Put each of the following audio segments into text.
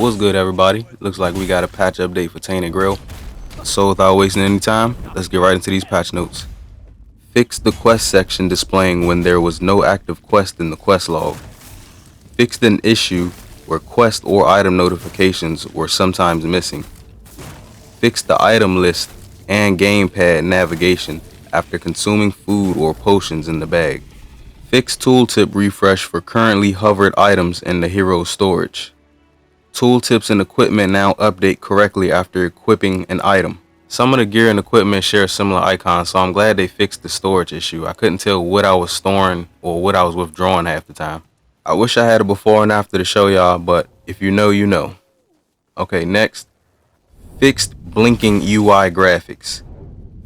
What's good, everybody? Looks like we got a patch update for Tainted Grail. So without wasting any time, let's get right into these patch notes. Fixed the quest section displaying when there was no active quest in the quest log. Fixed an issue where quest or item notifications were sometimes missing. Fixed the item list and gamepad navigation after consuming food or potions in the bag. Fixed tooltip refresh for currently hovered items in the hero's storage. Tooltips and equipment now update correctly after equipping an item. Some of the gear and equipment share similar icons, so I'm glad they fixed the storage issue. I couldn't tell what I was storing or what I was withdrawing half the time. I wish I had a before and after to show y'all, but if you know, you know. Okay, next. Fixed blinking UI graphics.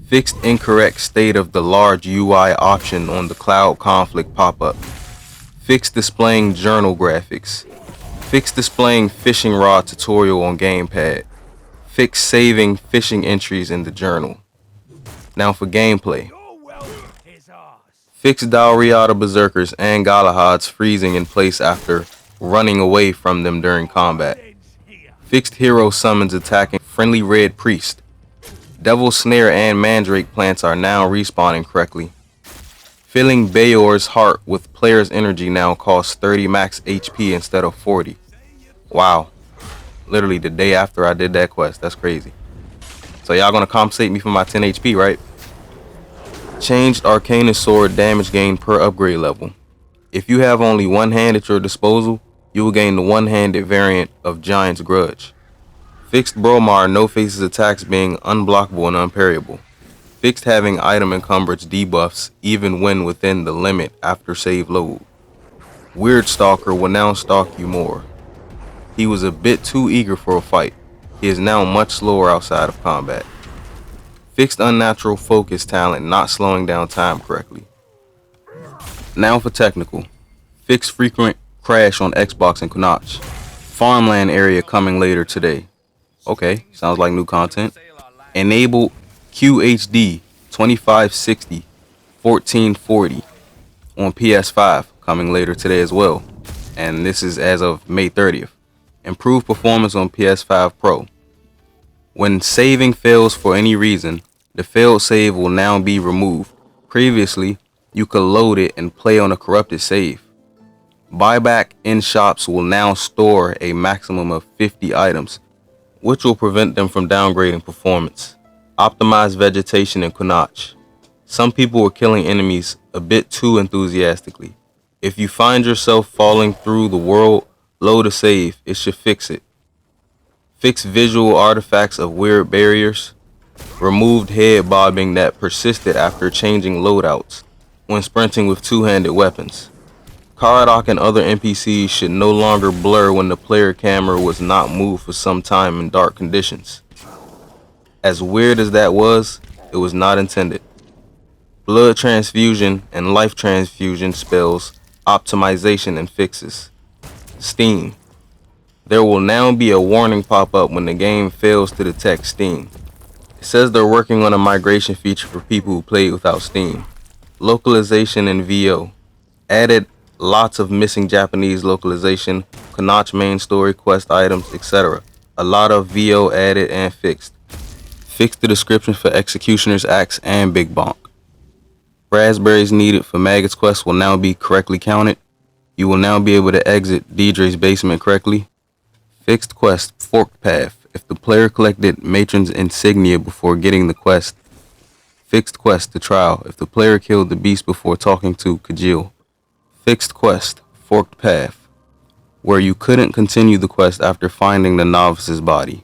Fixed incorrect state of the large UI option on the Cloud Conflict pop-up. Fixed displaying journal graphics. Fixed displaying fishing rod tutorial on gamepad. Fixed saving fishing entries in the journal. Now for gameplay. Fixed Dalriada Berserkers and Galahads freezing in place after running away from them during combat. Fixed hero summons attacking friendly red priest. Devil Snare and Mandrake plants are now respawning correctly. Filling Bayor's heart with player's energy now costs 30 max HP instead of 40. Wow. Literally the day after I did that quest. That's crazy. So y'all gonna compensate me for my 10 HP, right? Changed Arcanus Sword damage gain per upgrade level. If you have only one hand at your disposal, you will gain the one-handed variant of Giant's Grudge. Fixed Bromar no faces attacks being unblockable and unparryable. Fixed having item encumbrance debuffs even when within the limit after save load. Weird Stalker will now stalk you more. He was a bit too eager for a fight. He is now much slower outside of combat. Fixed unnatural focus talent not slowing down time correctly. Now for technical. Fixed frequent crash on Xbox and Kunach. Farmland area coming later today. Okay, sounds like new content. Enable QHD 2560 1440 on PS5 coming later today as well. And this is as of May 30th. Improve performance on PS5 Pro. When saving fails for any reason, the failed save will now be removed. Previously, you could load it and play on a corrupted save. Buyback in shops will now store a maximum of 50 items, which will prevent them from downgrading performance. Optimize vegetation in Kunach. Some people were killing enemies a bit too enthusiastically. If you find yourself falling through the world, load a save, it should fix it. Fix visual artifacts of weird barriers. Removed head bobbing that persisted after changing loadouts when sprinting with two-handed weapons. Caradoc and other NPCs should no longer blur when the player camera was not moved for some time in dark conditions. As weird as that was, it was not intended. Blood transfusion and life transfusion spells, optimization and fixes. Steam. There will now be a warning pop up when the game fails to detect Steam. It says they're working on a migration feature for people who played without Steam. Localization and VO. Added lots of missing Japanese localization, Kunach main story, quest items, etc. A lot of VO added and fixed. Fixed the description for Executioner's Axe and Big Bonk. Raspberries needed for Maggot's quest will now be correctly counted. You will now be able to exit Deidre's basement correctly. Fixed quest, Forked Path. If the player collected Matron's insignia before getting the quest. Fixed quest, The Trial. If the player killed the beast before talking to Kajil. Fixed quest, Forked Path, where you couldn't continue the quest after finding the novice's body.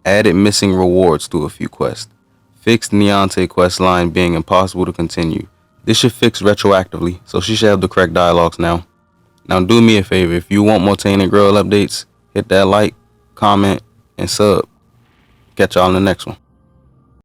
Added missing rewards to a few quests. Fixed Niante quest line being impossible to continue. This should fix retroactively, so she should have the correct dialogues now. Now do me a favor, if you want more Tainted Grail updates, hit that like, comment, and sub. Catch y'all in the next one.